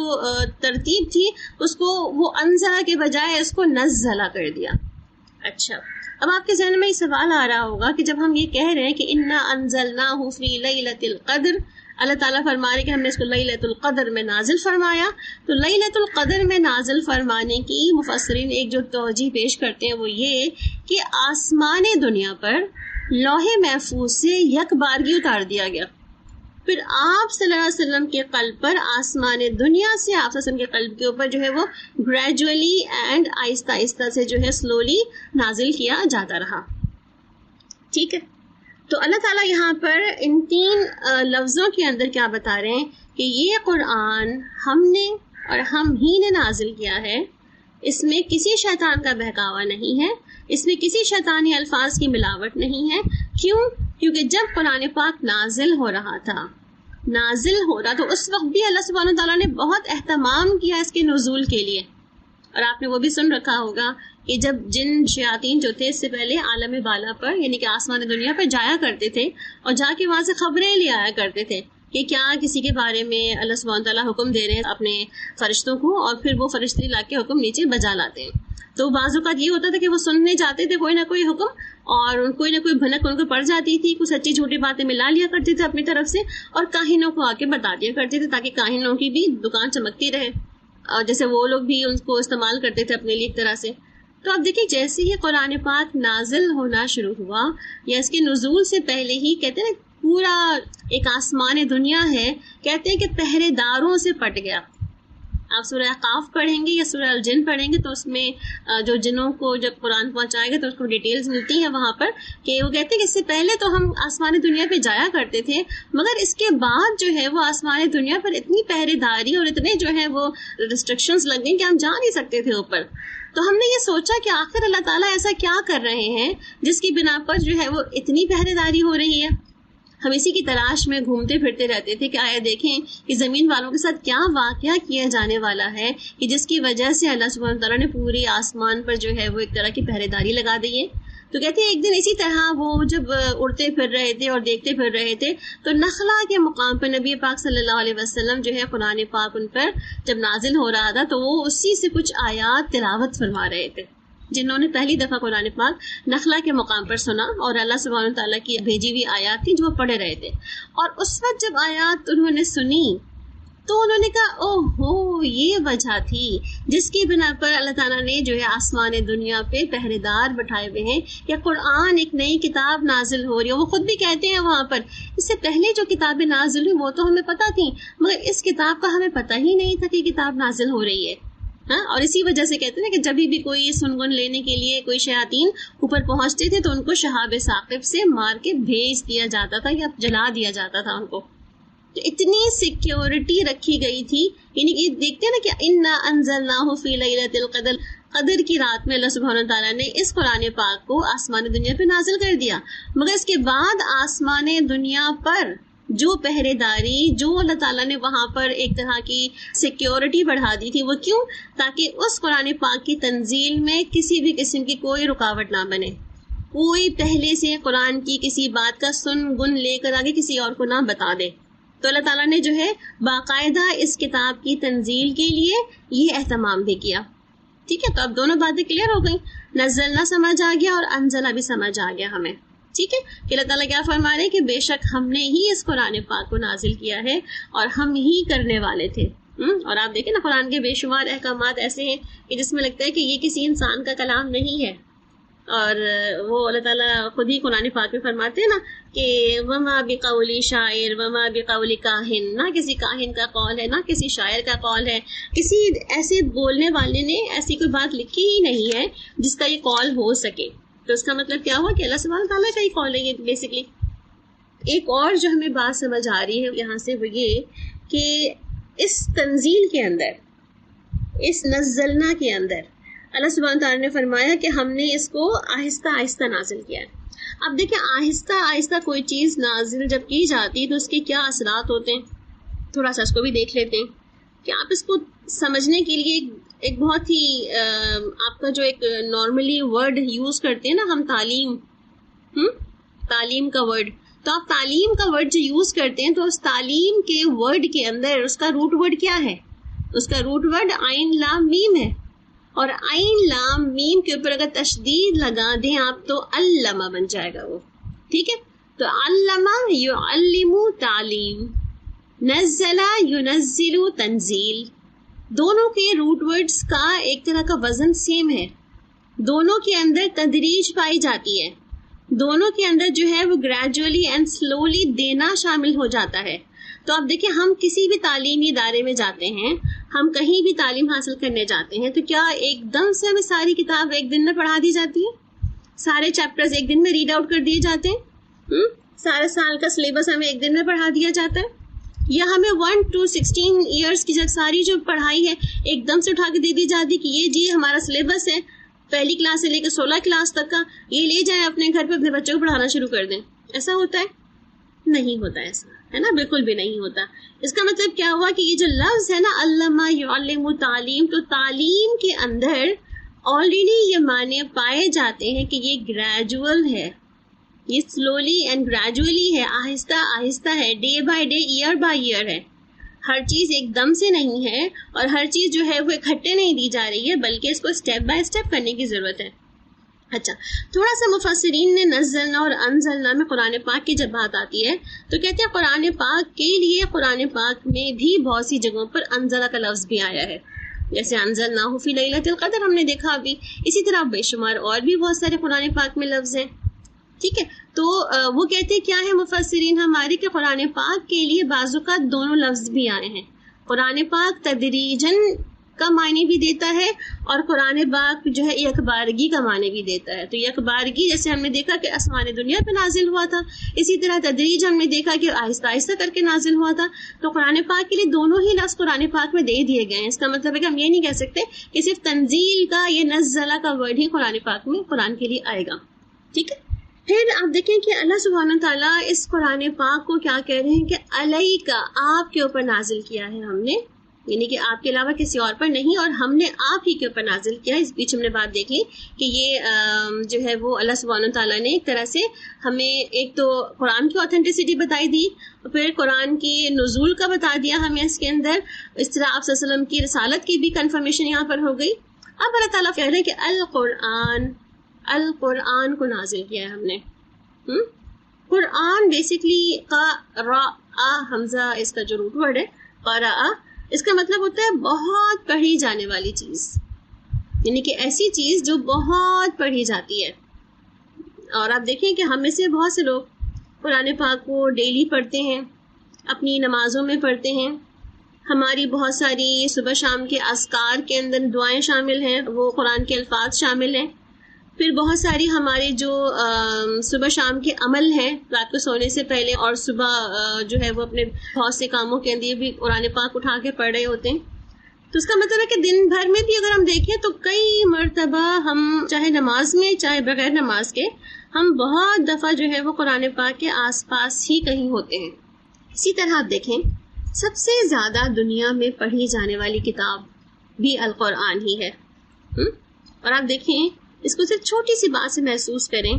ترتیب تھی، اس کو وہ انزلہ کے بجائے اس کو نزلہ کر دیا. اچھا، اب آپ کے ذہن میں یہ سوال آ رہا ہوگا کہ جب ہم یہ کہہ رہے ہیں کہ انا انزلناہ فی لیلۃ القدر، اللہ تعالیٰ فرما رہے کہ ہم نے اس کو لیلۃ القدر میں نازل فرمایا، تو لیلۃ القدر میں نازل فرمانے کی مفسرین ایک جو توجہ پیش کرتے ہیں وہ یہ کہ آسمان دنیا پر لوح محفوظ سے یک بارگی اتار دیا گیا. پھر آپ صلی اللہ علیہ وسلم کے قلب پر آسمان دنیا سے آپ صلی اللہ علیہ وسلم کے قلب کے اوپر جو ہے وہ گریجولی اینڈ آہستہ آہستہ سے جو ہے سلولی نازل کیا جاتا رہا. ٹھیک ہے، تو اللہ تعالیٰ یہاں پر ان 3 لفظوں کے اندر کیا بتا رہے ہیں کہ یہ قرآن ہم نے اور ہم ہی نے نازل کیا ہے، اس میں کسی شیطان کا بہکاوا نہیں ہے، اس میں کسی شیطانی الفاظ کی ملاوٹ نہیں ہے. کیونکہ جب قرآن پاک نازل ہو رہا تھا تو اس وقت بھی اللہ سبحانہ تعالیٰ نے بہت اہتمام کیا اس کے نزول کے لیے. اور آپ نے وہ بھی سن رکھا ہوگا کہ جب جن شیاطین جو تھے اس سے پہلے عالم بالا پر یعنی کہ آسمان دنیا پر جایا کرتے تھے اور جا کے وہاں سے خبریں لے آیا کرتے تھے کہ کیا کسی کے بارے میں اللہ سبحانہ تعالیٰ حکم دے رہے ہیں اپنے فرشتوں کو، اور پھر وہ فرشتے لا کے حکم نیچے بجا لاتے ہیں. تو بعض اوقات یہ ہوتا تھا کہ وہ سننے جاتے تھے کوئی نہ کوئی حکم، اور کوئی نہ کوئی بھنک ان کو پڑ جاتی تھی، کچھ سچی جھوٹی باتیں ملا لیا کرتے تھے اپنی طرف سے، اور کاہنوں کو آ کے بتا دیا کرتے تھے تاکہ کاہنوں کی بھی دکان چمکتی رہے، اور جیسے وہ لوگ بھی ان کو استعمال کرتے تھے اپنے لیے ایک طرح سے. تو اب دیکھیں جیسے ہی قرآن پاک نازل ہونا شروع ہوا یا اس کے نزول سے پہلے ہی کہتے ہیں پورا ایک آسمان دنیا ہے، کہتے ہیں کہ پہرے داروں سے پٹ گیا. آپ سورہ قاف پڑھیں گے یا سورہ الجن پڑھیں گے تو اس میں جو جنوں کو جب قرآن پہنچائے گا تو اس کو ڈیٹیلز ملتی ہیں وہاں پر کہ وہ کہتے ہیں کہ اس سے پہلے تو ہم آسمان دنیا پہ جایا کرتے تھے، مگر اس کے بعد جو ہے وہ آسمان دنیا پر اتنی پہرے داری اور اتنے جو ہے وہ ریسٹرکشنز لگ گئیں کہ ہم جا نہیں سکتے تھے اوپر. تو ہم نے یہ سوچا کہ آخر اللہ تعالیٰ ایسا کیا کر رہے ہیں جس کی بنا پر جو ہے وہ اتنی پہرے داری ہو رہی ہے. ہم اسی کی تلاش میں گھومتے پھرتے رہتے تھے کہ آیا دیکھیں کہ زمین والوں کے ساتھ کیا واقعہ کیا جانے والا ہے کہ جس کی وجہ سے اللہ سبحانہ تعالیٰ نے پوری آسمان پر جو ہے وہ ایک طرح کی پہرے داری لگا دی ہے. تو کہتے ہیں ایک دن اسی طرح وہ جب اڑتے پھر رہے تھے اور دیکھتے پھر رہے تھے تو نخلا کے مقام پر نبی پاک صلی اللہ علیہ وسلم جو ہے قرآن پاک ان پر جب نازل ہو رہا تھا تو وہ اسی سے کچھ آیات تلاوت فرما رہے تھے. جنہوں نے پہلی دفعہ قرآن پاک نخلا کے مقام پر سنا اور اللہ سبحانہ تعالیٰ کی بھیجی ہوئی آیات تھی جو وہ پڑھ رہے تھے، اور اس وقت جب آیات انہوں نے سنی تو انہوں نے کہا او ہو یہ وجہ تھی جس کی بنا پر اللہ تعالیٰ نے جو ہے آسمان دنیا پہ پہرے دار بٹھائے ہوئے ہیں یا قرآن ایک نئی کتاب نازل ہو رہی ہے. وہ خود بھی کہتے ہیں وہاں پر اس سے پہلے جو کتابیں نازل ہوئی وہ تو ہمیں پتہ تھیں مگر اس کتاب کا ہمیں پتہ ہی نہیں تھا کہ کتاب نازل ہو رہی ہے. ہاں، اور اسی وجہ سے کہتے ہیں کہ جب بھی کوئی سنگن لینے کے لیے کوئی شیاطین اوپر پہنچتے تھے تو ان کو شہاب ثاقب سے مار کے بھیج دیا جاتا تھا یا جلا دیا جاتا تھا ان کو. تو اتنی سیکیورٹی رکھی گئی تھی، یعنی کہ دیکھتے ہیں نا کہ انا انزلناہ فی لیلۃ القدر، قدر کی رات میں اللہ سبحانہ تعالیٰ نے اس قرآن پاک کو آسمان دنیا پہ نازل کر دیا. مگر اس کے بعد آسمان دنیا پر جو پہرے داری جو اللہ تعالیٰ نے وہاں پر ایک طرح کی سیکیورٹی بڑھا دی تھی، وہ کیوں؟ تاکہ اس قرآن پاک کی تنزیل میں کسی بھی قسم کی کوئی رکاوٹ نہ بنے، کوئی پہلے سے قرآن کی کسی بات کا سن گن لے کر آگے کسی اور کو نہ بتا دے. تو اللہ تعالیٰ نے جو ہے باقاعدہ اس کتاب کی تنزیل کے لیے یہ اہتمام بھی کیا. ٹھیک ہے، تو اب دونوں باتیں کلیئر ہو گئیں، نزلنا سمجھ آ گیا اور انزلہ بھی سمجھ آ گیا ہمیں. ٹھیک ہے کہ اللہ تعالیٰ کیا فرما رہے ہیں کہ بے شک ہم نے ہی اس قرآن پاک کو نازل کیا ہے اور ہم ہی کرنے والے تھے. اور آپ دیکھیں نا قرآن کے بے شمار احکامات ایسے ہیں کہ جس میں لگتا ہے کہ یہ کسی انسان کا کلام نہیں ہے، اور وہ اللہ تعالیٰ خود ہی قرآن پاک میں فرماتے ہیں نا کہ وما بقول شاعر وما بقول کاہن، نہ کسی کاہن کا قول ہے نہ کسی شاعر کا قول ہے، کسی ایسے بولنے والے نے ایسی کوئی بات لکھی ہی نہیں ہے جس کا یہ قول ہو سکے. تو اس کا مطلب کیا ہوا کہ اللہ سبحانہ تعالیٰ کا ہی قول ہے یہ بیسکلی. ایک اور جو ہمیں بات سمجھ آ رہی ہے یہاں سے وہ یہ کہ اس تنزیل کے اندر اس نزلنا کے اندر اللہ سبحانہ تعالیٰ نے فرمایا کہ ہم نے اس کو آہستہ آہستہ نازل کیا ہے. اب دیکھیں آہستہ آہستہ کوئی چیز نازل جب کی جاتی ہے تو اس کے کیا اثرات ہوتے ہیں, تھوڑا سا اس کو بھی دیکھ لیتے ہیں کہ آپ اس کو سمجھنے کے لیے ایک بہت ہی آپ کا جو ایک نارملی ورڈ یوز کرتے ہیں نا ہم, تعلیم کا ورڈ, تو آپ تعلیم کا ورڈ جو یوز کرتے ہیں تو اس تعلیم کے ورڈ کے اندر اس کا روٹ ورڈ کیا ہے؟ اس کا روٹ ورڈ عین لام میم ہے, اور عین لام میم کے اوپر اگر تشدید لگا دیں آپ تو علامہ بن جائے گا وہ, ٹھیک ہے. تو علامہ یعلم تعلیم, نزلہ ینزل تنزیل, دونوں کے روٹ ورڈز کا ایک طرح کا وزن سیم ہے, دونوں کے اندر تدریج پائی جاتی ہے, دونوں کے اندر جو ہے وہ گریجولی اینڈ سلولی دینا شامل ہو جاتا ہے. تو آپ دیکھیں ہم کسی بھی تعلیمی ادارے میں جاتے ہیں, ہم کہیں بھی تعلیم حاصل کرنے جاتے ہیں, تو کیا ایک دم سے ہمیں ساری کتاب ایک دن میں پڑھا دی جاتی ہے؟ سارے چیپٹرز ایک دن میں ریڈ آؤٹ کر دیے جاتے ہیں؟ سارے سال کا سلیبس ہمیں ایک دن میں پڑھا دیا جاتا ہے؟ یا ہمیں 1 to 16 ایئرس کی ساری جو پڑھائی ہے ایک دم سے اٹھا کے دے دی جاتی کہ یہ جی ہمارا سلیبس ہے, پہلی کلاس سے لے کے 16 کلاس تک کا, یہ لے جائیں اپنے گھر پہ اپنے بچوں کو پڑھانا شروع کر دیں. ایسا ہوتا ہے؟ نہیں ہوتا ایسا, ہے نا, بالکل بھی نہیں ہوتا. اس کا مطلب کیا ہوا کہ یہ جو لفظ ہے نا علامہ یعلم تعلیم, تو تعلیم کے اندر آلریڈی یہ معنی پائے جاتے ہیں کہ یہ گریجول ہے, یہ سلولی اینڈ گریجولی ہے, آہستہ آہستہ ہے, day by day, year by year ہے. ہر چیز ایک دم سے نہیں ہے, اور ہر چیز جو ہے وہ اکٹھے نہیں دی جا رہی ہے, بلکہ اس کو اسٹیپ بائی اسٹیپ کرنے کی ضرورت ہے. اچھا, تھوڑا سا مفسرین نے نزلنا اور انزلنا میں قرآن پاک کی جب بات آتی ہے تو کہتے ہیں قرآن پاک کے لیے قرآن پاک میں بھی بہت سی جگہوں پر انزلہ کا لفظ بھی آیا ہے, جیسے انزلناہ فی لیلۃ القدر ہم نے دیکھا ابھی. اسی طرح بے شمار اور بھی بہت سارے قرآن پاک میں لفظ ہیں, ٹھیک ہے. تو وہ کہتے ہیں کیا ہے مفسرین ہمارے کہ قرآن پاک کے لیے بعض اوقات دونوں لفظ بھی آئے ہیں. قرآن پاک تدریجن کا معنی بھی دیتا ہے, اور قرآن پاک جو ہے یکبارگی کا معنی بھی دیتا ہے. تو یکبارگی جیسے ہم نے دیکھا کہ آسمان دنیا پہ نازل ہوا تھا, اسی طرح تدریج ہم نے دیکھا کہ آہستہ آہستہ کر کے نازل ہوا تھا. تو قرآن پاک کے لیے دونوں ہی لفظ قرآن پاک میں دے دیے گئے ہیں. اس کا مطلب ہے کہ ہم یہ نہیں کہہ سکتے کہ صرف تنزیل کا یہ نزلہ کا ورڈ ہی قرآن پاک میں قرآن کے لیے آئے گا, ٹھیک ہے. پھر آپ دیکھیں کہ اللہ سبحانہ تعالیٰ اس قرآن پاک کو کیا کہہ رہے ہیں کہ علیکا, آپ کے اوپر نازل کیا ہے ہم نے, یعنی کہ آپ کے علاوہ کسی اور پر نہیں, اور ہم نے آپ ہی کے اوپر نازل کیا. اس بیچ ہم نے بات دیکھ لی کہ یہ جو ہے وہ اللہ سبحانہ تعالیٰ نے ایک طرح سے ہمیں ایک تو قرآن کی اوتھینٹسٹی بتائی دی, اور پھر قرآن کی نزول کا بتا دیا ہمیں اس کے اندر. اس طرح آپ صلی اللہ علیہ وسلم کی رسالت کی بھی کنفرمیشن یہاں پر ہو گئی. اب اللہ تعالیٰ کہہ رہے ہیں کہ القرآن کو نازل کیا ہے ہم نے. قرآن بیسکلی قرأ, حمزہ اس کا جو روٹ ورڈ ہے قرأ, اس کا مطلب ہوتا ہے بہت پڑھی جانے والی چیز, یعنی کہ ایسی چیز جو بہت پڑھی جاتی ہے. اور آپ دیکھیں کہ ہم میں سے بہت سے لوگ قرآن پاک کو ڈیلی پڑھتے ہیں, اپنی نمازوں میں پڑھتے ہیں. ہماری بہت ساری صبح شام کے اذکار کے اندر دعائیں شامل ہیں, وہ قرآن کے الفاظ شامل ہیں. پھر بہت ساری ہمارے جو صبح شام کے عمل ہیں, رات کو سونے سے پہلے اور صبح جو ہے وہ اپنے بہت سے کاموں کے اندر بھی قرآن پاک اٹھا کے پڑھ رہے ہوتے ہیں. تو اس کا مطلب ہے کہ دن بھر میں بھی اگر ہم دیکھیں تو کئی مرتبہ ہم چاہے نماز میں چاہے بغیر نماز کے, ہم بہت دفعہ جو ہے وہ قرآن پاک کے آس پاس ہی کہیں ہوتے ہیں. اسی طرح آپ دیکھیں سب سے زیادہ دنیا میں پڑھی جانے والی کتاب بھی القرآن ہی ہے. اور آپ دیکھیں اس کو صرف چھوٹی سی بات سے محسوس کریں,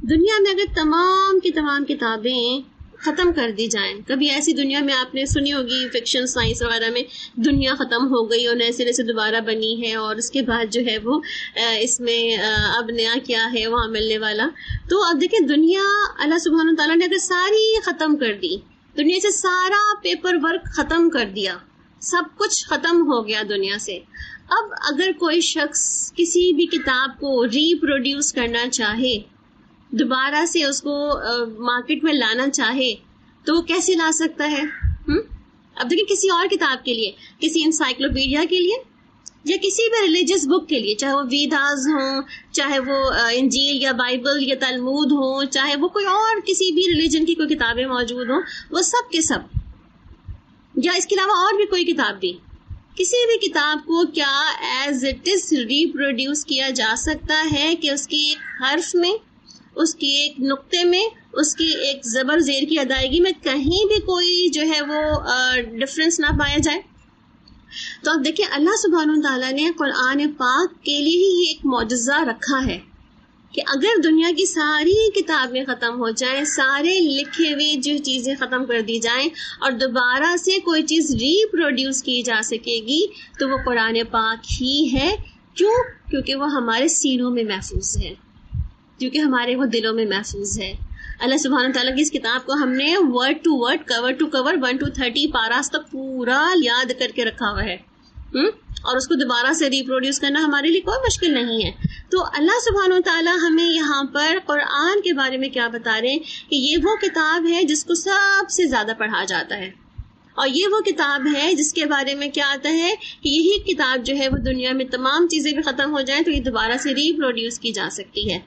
دنیا میں اگر تمام کی تمام کتابیں ختم کر دی جائیں, کبھی ایسی دنیا میں آپ نے سنی ہوگی فکشن سائنس وغیرہ میں دنیا ختم ہو گئی اور نئے سرے سے دوبارہ بنی ہے, اور اس کے بعد جو ہے وہ اس میں اب نیا کیا ہے وہاں ملنے والا. تو اب دیکھیں دنیا اللہ سبحانہ تعالیٰ نے اگر ساری ختم کر دی, دنیا سے سارا پیپر ورک ختم کر دیا, سب کچھ ختم ہو گیا دنیا سے. اب اگر کوئی شخص کسی بھی کتاب کو ری پروڈیوس کرنا چاہے, دوبارہ سے اس کو مارکیٹ میں لانا چاہے, تو وہ کیسے لا سکتا ہے؟ اب دیکھیں کسی اور کتاب کے لیے, کسی انسائکلوپیڈیا کے لیے یا کسی بھی ریلیجس بک کے لیے, چاہے وہ ویداز ہوں, چاہے وہ انجیل یا بائبل یا تلمود ہوں, چاہے وہ کوئی اور کسی بھی ریلیجن کی کوئی کتابیں موجود ہوں, وہ سب کے سب, یا اس کے علاوہ اور بھی کوئی کتاب بھی, کسی بھی کتاب کو کیا ایز اٹ از ریپروڈیوس کیا جا سکتا ہے کہ اس کی ایک حرف میں، اس کی ایک نقطے میں، اس کی ایک زبر زیر کی ادائیگی میں کہیں بھی کوئی جو ہے وہ ڈفرنس نہ پایا جائے؟ تو اب دیکھیں اللہ سبحانہ تعالیٰ نے قرآن پاک کے لیے ہی یہ ایک معجزہ رکھا ہے کہ اگر دنیا کی ساری کتابیں ختم ہو جائیں، سارے لکھے ہوئے جو چیزیں ختم کر دی جائیں اور دوبارہ سے کوئی چیز ریپروڈیوس کی جا سکے گی تو وہ قرآن پاک ہی ہے. کیوں؟ کیونکہ وہ ہمارے سینوں میں محفوظ ہے، کیونکہ ہمارے وہ دلوں میں محفوظ ہے. اللہ سبحانہ تعالیٰ کی اس کتاب کو ہم نے word to word, cover to cover 1 to 30 پاراس تک پورا یاد کر کے رکھا ہوا ہے، اور اس کو دوبارہ سے ریپروڈیوس کرنا ہمارے لیے کوئی مشکل نہیں ہے. تو اللہ سبحانہ تعالیٰ ہمیں یہاں پر قرآن کے بارے میں کیا بتا رہے ہیں کہ یہ وہ کتاب ہے جس کو سب سے زیادہ پڑھا جاتا ہے، اور یہ وہ کتاب ہے جس کے بارے میں کیا آتا ہے کہ یہی کتاب جو ہے وہ دنیا میں تمام چیزیں بھی ختم ہو جائیں تو یہ دوبارہ سے ریپروڈیوس کی جا سکتی ہے.